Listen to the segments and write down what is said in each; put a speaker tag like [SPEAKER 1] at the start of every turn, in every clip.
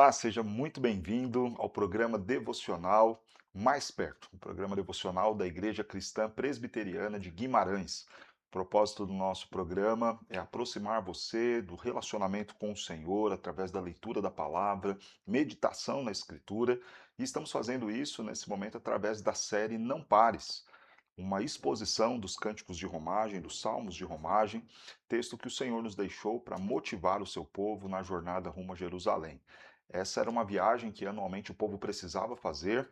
[SPEAKER 1] Olá, seja muito bem-vindo ao programa devocional Mais Perto, um programa devocional da Igreja Cristã Presbiteriana de Guimarães. O propósito do nosso programa é aproximar você do relacionamento com o Senhor através da leitura da palavra, meditação na Escritura, e estamos fazendo isso nesse momento através da série Não Pares, uma exposição dos cânticos de romagem, dos salmos de romagem, texto que o Senhor nos deixou para motivar o seu povo na jornada rumo a Jerusalém. Essa era uma viagem que anualmente o povo precisava fazer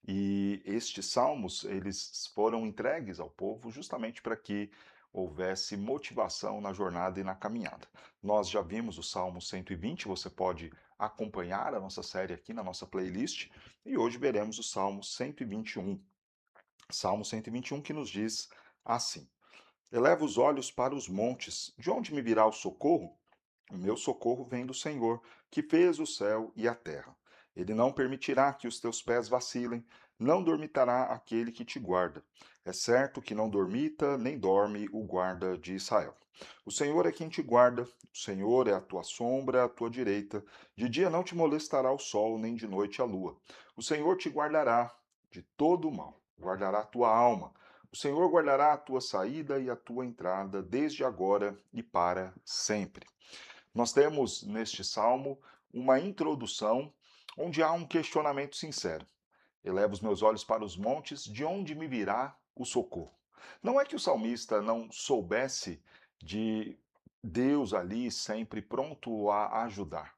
[SPEAKER 1] e estes salmos, eles foram entregues ao povo justamente para que houvesse motivação na jornada e na caminhada. Nós já vimos o Salmo 120, você pode acompanhar a nossa série aqui na nossa playlist, e hoje veremos o Salmo 121. Salmo 121 que nos diz assim: Eleva os olhos para os montes, de onde me virá o socorro? O meu socorro vem do Senhor, que fez o céu e a terra. Ele não permitirá que os teus pés vacilem, não dormitará aquele que te guarda. É certo que não dormita nem dorme o guarda de Israel. O Senhor é quem te guarda, o Senhor é a tua sombra à tua direita. De dia não te molestará o sol, nem de noite a lua. O Senhor te guardará de todo o mal, guardará a tua alma. O Senhor guardará a tua saída e a tua entrada, desde agora e para sempre. Nós temos neste salmo uma introdução onde há um questionamento sincero. Eleva os meus olhos para os montes, de onde me virá o socorro? Não é que o salmista não soubesse de Deus ali sempre pronto a ajudar.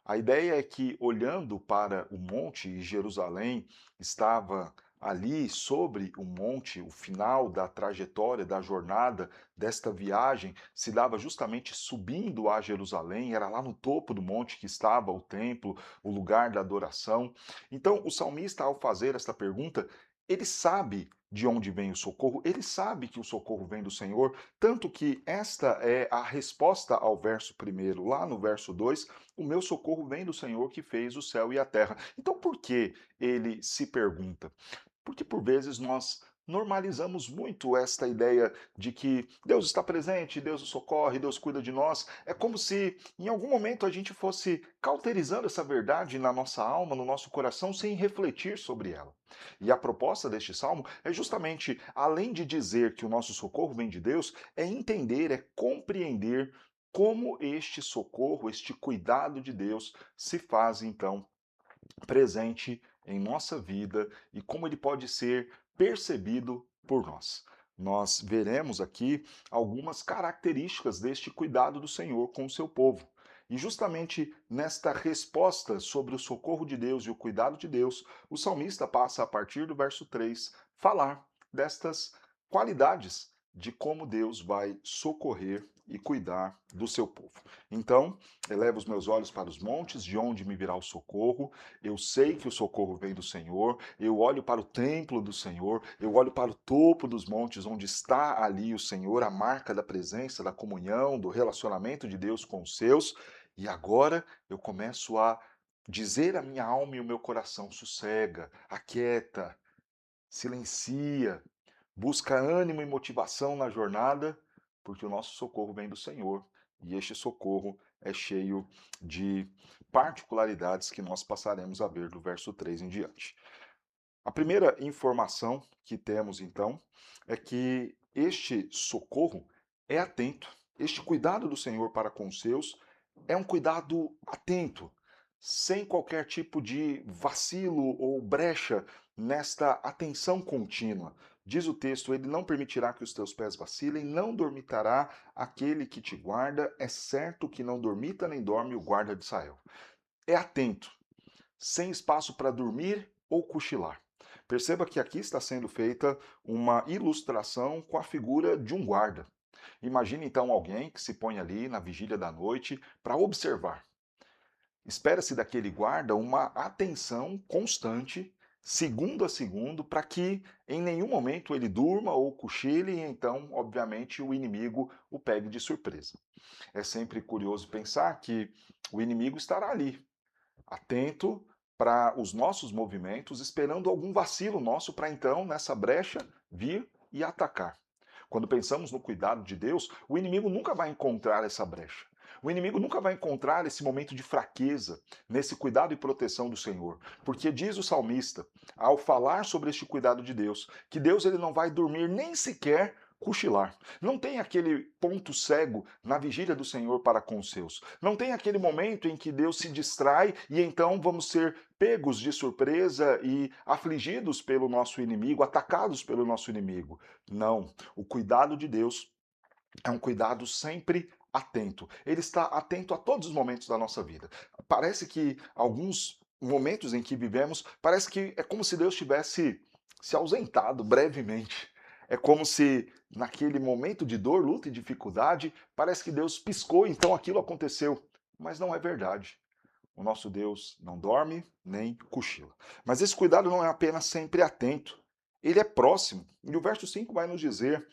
[SPEAKER 1] A ideia é que, olhando para o monte, e Jerusalém estava ali sobre o monte, o final da trajetória, da jornada desta viagem se dava justamente subindo a Jerusalém, era lá no topo do monte que estava o templo, o lugar da adoração. Então, o salmista, ao fazer esta pergunta, ele sabe de onde vem o socorro, ele sabe que o socorro vem do Senhor, tanto que esta é a resposta ao verso primeiro, lá no verso 2: o meu socorro vem do Senhor que fez o céu e a terra. Então, por que ele se pergunta? Porque por vezes nós normalizamos muito esta ideia de que Deus está presente, Deus nos socorre, Deus cuida de nós. É como se em algum momento a gente fosse cauterizando essa verdade na nossa alma, no nosso coração, sem refletir sobre ela. E a proposta deste salmo é justamente, além de dizer que o nosso socorro vem de Deus, é entender, é compreender como este socorro, este cuidado de Deus se faz então presente em nossa vida e como ele pode ser percebido por nós. Nós veremos aqui algumas características deste cuidado do Senhor com o seu povo. E justamente nesta resposta sobre o socorro de Deus e o cuidado de Deus, o salmista passa a partir do verso 3 falar destas qualidades de como Deus vai socorrer e cuidar do seu povo. Então, eleva os meus olhos para os montes, de onde me virá o socorro. Eu sei que o socorro vem do Senhor, eu olho para o templo do Senhor, eu olho para o topo dos montes, onde está ali o Senhor, a marca da presença, da comunhão, do relacionamento de Deus com os seus, e agora eu começo a dizer à minha alma e o meu coração: sossega, aquieta, silencia, busca ânimo e motivação na jornada, porque o nosso socorro vem do Senhor e este socorro é cheio de particularidades que nós passaremos a ver do verso 3 em diante. A primeira informação que temos então é que este socorro é atento, este cuidado do Senhor para com os seus é um cuidado atento, sem qualquer tipo de vacilo ou brecha nesta atenção contínua. Diz o texto: Ele não permitirá que os teus pés vacilem, não dormitará aquele que te guarda, é certo que não dormita nem dorme o guarda de Israel. É atento, sem espaço para dormir ou cochilar. Perceba que aqui está sendo feita uma ilustração com a figura de um guarda. Imagine então alguém que se põe ali na vigília da noite para observar. Espera-se daquele guarda uma atenção constante, segundo a segundo, para que em nenhum momento ele durma ou cochile e então, obviamente, o inimigo o pegue de surpresa. É sempre curioso pensar que o inimigo estará ali, atento para os nossos movimentos, esperando algum vacilo nosso para então, nessa brecha, vir e atacar. Quando pensamos no cuidado de Deus, o inimigo nunca vai encontrar essa brecha. O inimigo nunca vai encontrar esse momento de fraqueza, nesse cuidado e proteção do Senhor, porque diz o salmista, ao falar sobre este cuidado de Deus, que Deus ele não vai dormir nem sequer cochilar. Não tem aquele ponto cego na vigília do Senhor para com os seus. Não tem aquele momento em que Deus se distrai e então vamos ser pegos de surpresa e afligidos pelo nosso inimigo, atacados pelo nosso inimigo. Não. O cuidado de Deus é um cuidado sempre atento. Ele está atento a todos os momentos da nossa vida. Parece que alguns momentos em que vivemos, parece que é como se Deus tivesse se ausentado brevemente. É como se naquele momento de dor, luta e dificuldade, parece que Deus piscou, então aquilo aconteceu. Mas não é verdade. O nosso Deus não dorme nem cochila. Mas esse cuidado não é apenas sempre atento, ele é próximo. E o verso 5 vai nos dizer: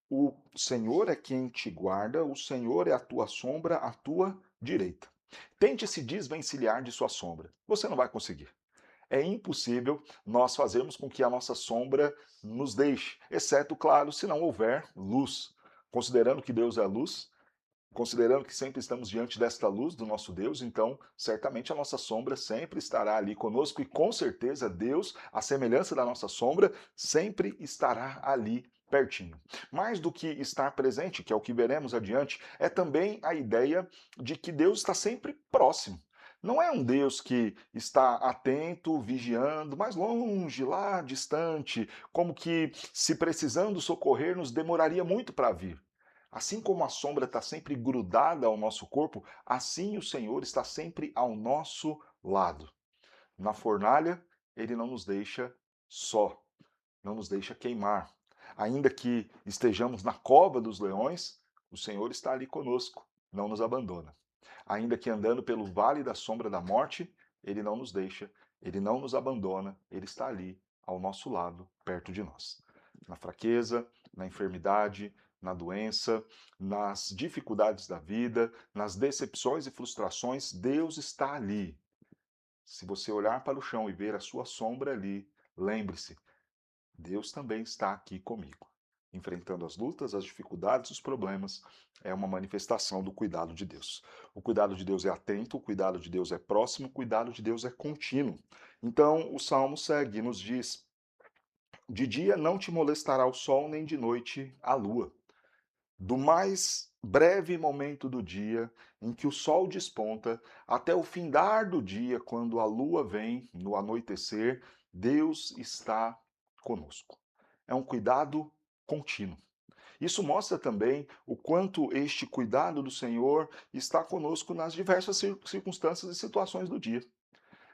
[SPEAKER 1] o Senhor é quem te guarda, o Senhor é a tua sombra, à tua direita. Tente se desvencilhar de sua sombra. Você não vai conseguir. É impossível nós fazermos com que a nossa sombra nos deixe, exceto, claro, se não houver luz. Considerando que Deus é luz, considerando que sempre estamos diante desta luz do nosso Deus, então certamente a nossa sombra sempre estará ali conosco e com certeza Deus, à semelhança da nossa sombra, sempre estará ali pertinho. Mais do que estar presente, que é o que veremos adiante, é também a ideia de que Deus está sempre próximo. Não é um Deus que está atento, vigiando, mais longe, lá distante, como que se precisando socorrer-nos demoraria muito para vir. Assim como a sombra está sempre grudada ao nosso corpo, assim o Senhor está sempre ao nosso lado. Na fornalha, ele não nos deixa só, não nos deixa queimar. Ainda que estejamos na cova dos leões, o Senhor está ali conosco, não nos abandona. Ainda que andando pelo vale da sombra da morte, ele não nos deixa, ele não nos abandona, ele está ali ao nosso lado, perto de nós. Na fraqueza, na enfermidade, na doença, nas dificuldades da vida, nas decepções e frustrações, Deus está ali. Se você olhar para o chão e ver a sua sombra ali, lembre-se, Deus também está aqui comigo. Enfrentando as lutas, as dificuldades, os problemas, é uma manifestação do cuidado de Deus. O cuidado de Deus é atento, o cuidado de Deus é próximo, o cuidado de Deus é contínuo. Então, o salmo segue e nos diz: de dia não te molestará o sol, nem de noite a lua. Do mais breve momento do dia em que o sol desponta, até o findar do dia, quando a lua vem no anoitecer, Deus está conosco. É um cuidado contínuo. Isso mostra também o quanto este cuidado do Senhor está conosco nas diversas circunstâncias e situações do dia.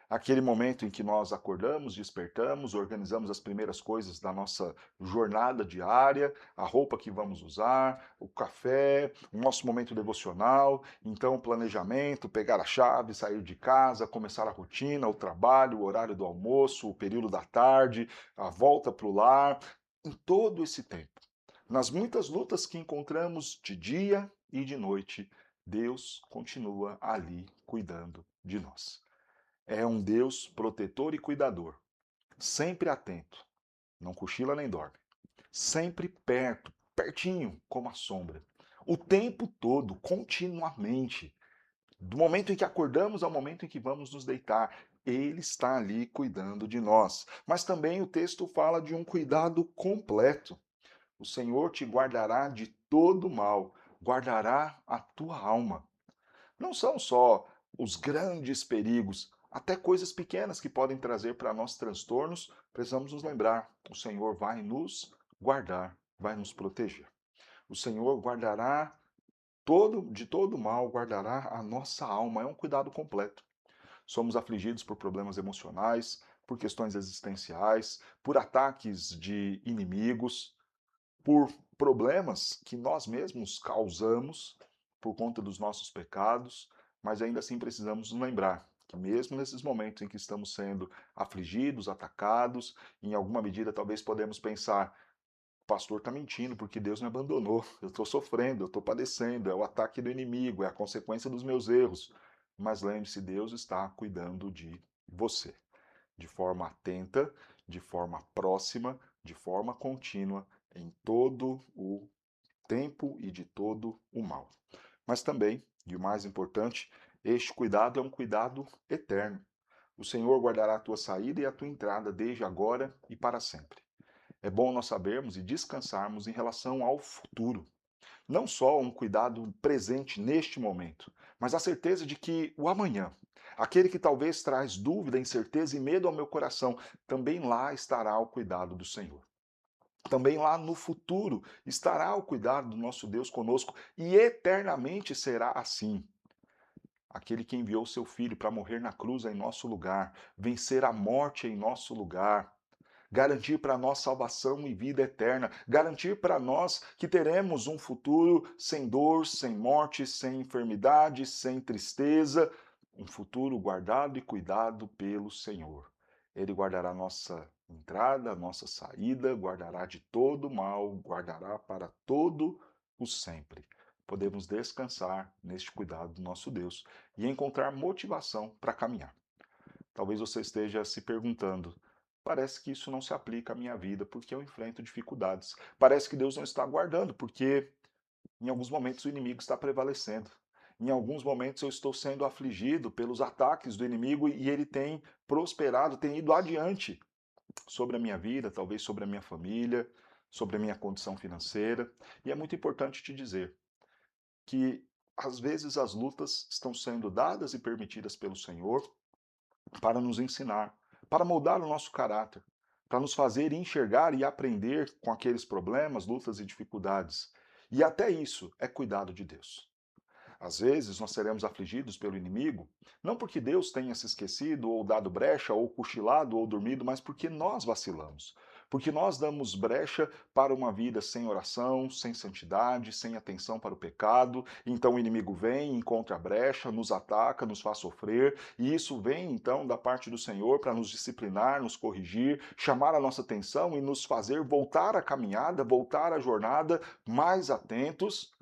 [SPEAKER 1] Aquele momento em que nós acordamos, despertamos, organizamos as primeiras coisas da nossa jornada diária, a roupa que vamos usar, o café, o nosso momento devocional, então o planejamento, pegar a chave, sair de casa, começar a rotina, o trabalho, o horário do almoço, o período da tarde, a volta para o lar, em todo esse tempo. Nas muitas lutas que encontramos de dia e de noite, Deus continua ali cuidando de nós. É um Deus protetor e cuidador, sempre atento, não cochila nem dorme, sempre perto, pertinho, como a sombra, o tempo todo, continuamente, do momento em que acordamos ao momento em que vamos nos deitar, ele está ali cuidando de nós. Mas também o texto fala de um cuidado completo. O Senhor te guardará de todo mal, guardará a tua alma. Não são só os grandes perigos, até coisas pequenas que podem trazer para nós transtornos, precisamos nos lembrar: o Senhor vai nos guardar, vai nos proteger. O Senhor guardará de todo mal, guardará a nossa alma. É um cuidado completo. Somos afligidos por problemas emocionais, por questões existenciais, por ataques de inimigos, por problemas que nós mesmos causamos por conta dos nossos pecados, mas ainda assim precisamos nos lembrar que mesmo nesses momentos em que estamos sendo afligidos, atacados, em alguma medida talvez podemos pensar: o pastor está mentindo porque Deus me abandonou, eu estou sofrendo, eu estou padecendo, é o ataque do inimigo, é a consequência dos meus erros. Mas lembre-se, Deus está cuidando de você, de forma atenta, de forma próxima, de forma contínua, em todo o tempo e de todo o mal. Mas também, e o mais importante, este cuidado é um cuidado eterno. O Senhor guardará a tua saída e a tua entrada desde agora e para sempre. É bom nós sabermos e descansarmos em relação ao futuro. Não só um cuidado presente neste momento, mas a certeza de que o amanhã, aquele que talvez traz dúvida, incerteza e medo ao meu coração, também lá estará o cuidado do Senhor. Também lá no futuro estará o cuidado do nosso Deus conosco e eternamente será assim. Aquele que enviou seu filho para morrer na cruz em nosso lugar, vencer a morte em nosso lugar, garantir para nós salvação e vida eterna, garantir para nós que teremos um futuro sem dor, sem morte, sem enfermidade, sem tristeza, um futuro guardado e cuidado pelo Senhor. Ele guardará nossa entrada, nossa saída, guardará de todo mal, guardará para todo o sempre. Podemos descansar neste cuidado do nosso Deus e encontrar motivação para caminhar. Talvez você esteja se perguntando: parece que isso não se aplica à minha vida porque eu enfrento dificuldades. Parece que Deus não está guardando porque em alguns momentos o inimigo está prevalecendo. Em alguns momentos eu estou sendo afligido pelos ataques do inimigo e ele tem prosperado, tem ido adiante sobre a minha vida, talvez sobre a minha família, sobre a minha condição financeira. E é muito importante te dizer que às vezes as lutas estão sendo dadas e permitidas pelo Senhor para nos ensinar, para moldar o nosso caráter, para nos fazer enxergar e aprender com aqueles problemas, lutas e dificuldades. E até isso é cuidado de Deus. Às vezes nós seremos afligidos pelo inimigo, não porque Deus tenha se esquecido, ou dado brecha, ou cochilado, ou dormido, mas porque nós vacilamos. Porque nós damos brecha para uma vida sem oração, sem santidade, sem atenção para o pecado. Então o inimigo vem, encontra a brecha, nos ataca, nos faz sofrer. E isso vem então da parte do Senhor para nos disciplinar, nos corrigir, chamar a nossa atenção e nos fazer voltar à caminhada, voltar à jornada, mais atentos,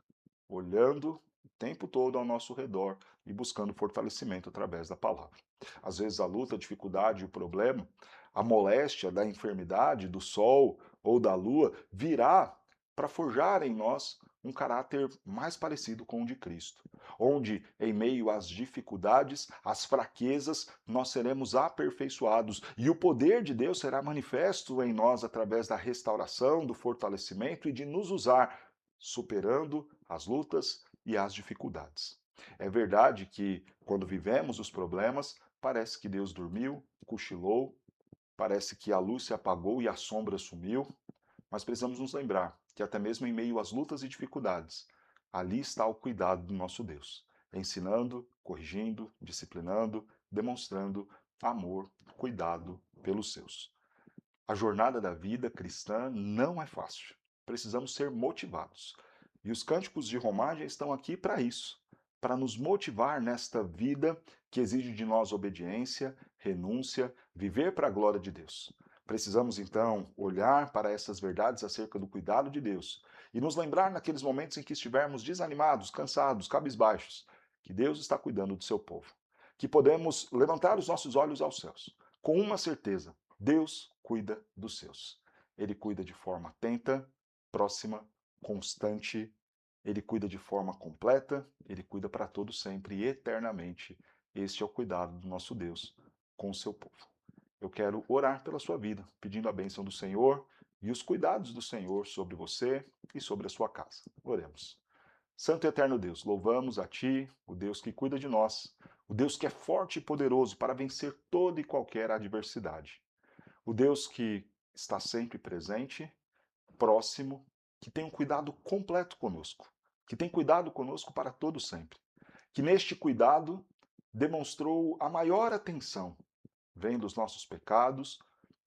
[SPEAKER 1] olhando o tempo todo ao nosso redor e buscando fortalecimento através da palavra. Às vezes a luta, a dificuldade, o problema, a moléstia da enfermidade, do sol ou da lua virá para forjar em nós um caráter mais parecido com o de Cristo, onde em meio às dificuldades, às fraquezas, nós seremos aperfeiçoados e o poder de Deus será manifesto em nós através da restauração, do fortalecimento e de nos usar superando as lutas e as dificuldades. É verdade que, quando vivemos os problemas, parece que Deus dormiu, cochilou, parece que a luz se apagou e a sombra sumiu, mas precisamos nos lembrar que, até mesmo em meio às lutas e dificuldades, ali está o cuidado do nosso Deus, ensinando, corrigindo, disciplinando, demonstrando amor, cuidado pelos seus. A jornada da vida cristã não é fácil. Precisamos ser motivados. E os cânticos de romagem estão aqui para isso, para nos motivar nesta vida que exige de nós obediência, renúncia, viver para a glória de Deus. Precisamos então olhar para essas verdades acerca do cuidado de Deus e nos lembrar naqueles momentos em que estivermos desanimados, cansados, cabisbaixos, que Deus está cuidando do seu povo. Que podemos levantar os nossos olhos aos céus, com uma certeza: Deus cuida dos seus. Ele cuida de forma atenta, próxima, constante. Ele cuida de forma completa, ele cuida para todo sempre e eternamente. Este é o cuidado do nosso Deus com o seu povo. Eu quero orar pela sua vida, pedindo a bênção do Senhor e os cuidados do Senhor sobre você e sobre a sua casa. Oremos. Santo e eterno Deus, louvamos a Ti, o Deus que cuida de nós, o Deus que é forte e poderoso para vencer toda e qualquer adversidade. O Deus que está sempre presente, próximo, que tem um cuidado completo conosco, que tem cuidado conosco para todo sempre, que neste cuidado demonstrou a maior atenção, vendo os nossos pecados,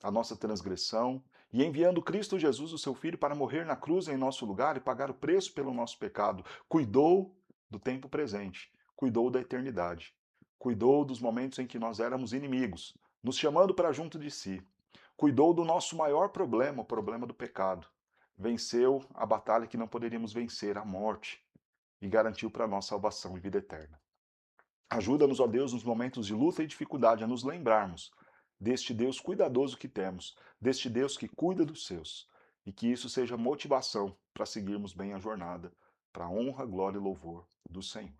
[SPEAKER 1] a nossa transgressão, e enviando Cristo Jesus, o seu Filho, para morrer na cruz em nosso lugar e pagar o preço pelo nosso pecado. Cuidou do tempo presente, cuidou da eternidade, cuidou dos momentos em que nós éramos inimigos, nos chamando para junto de si. Cuidou do nosso maior problema, o problema do pecado. Venceu a batalha que não poderíamos vencer, a morte, e garantiu para nós salvação e vida eterna. Ajuda-nos, ó Deus, nos momentos de luta e dificuldade, a nos lembrarmos deste Deus cuidadoso que temos, deste Deus que cuida dos seus, e que isso seja motivação para seguirmos bem a jornada, para a honra, glória e louvor do Senhor.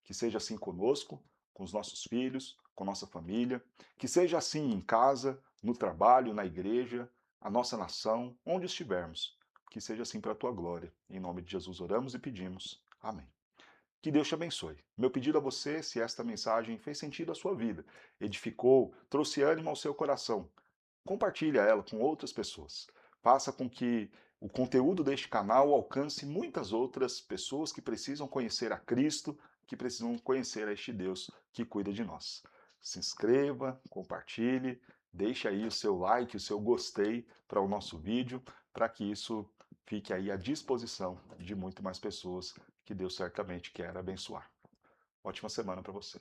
[SPEAKER 1] Que seja assim conosco, com os nossos filhos, com nossa família, que seja assim em casa, no trabalho, na igreja, a nossa nação, onde estivermos. Que seja assim para a tua glória. Em nome de Jesus oramos e pedimos. Amém. Que Deus te abençoe. Meu pedido a você, se esta mensagem fez sentido à sua vida, edificou, trouxe ânimo ao seu coração, compartilhe ela com outras pessoas. Faça com que o conteúdo deste canal alcance muitas outras pessoas que precisam conhecer a Cristo, que precisam conhecer a este Deus que cuida de nós. Se inscreva, compartilhe, deixe aí o seu like, o seu gostei para o nosso vídeo, para que isso fique aí à disposição de muito mais pessoas que Deus certamente quer abençoar. Ótima semana para você.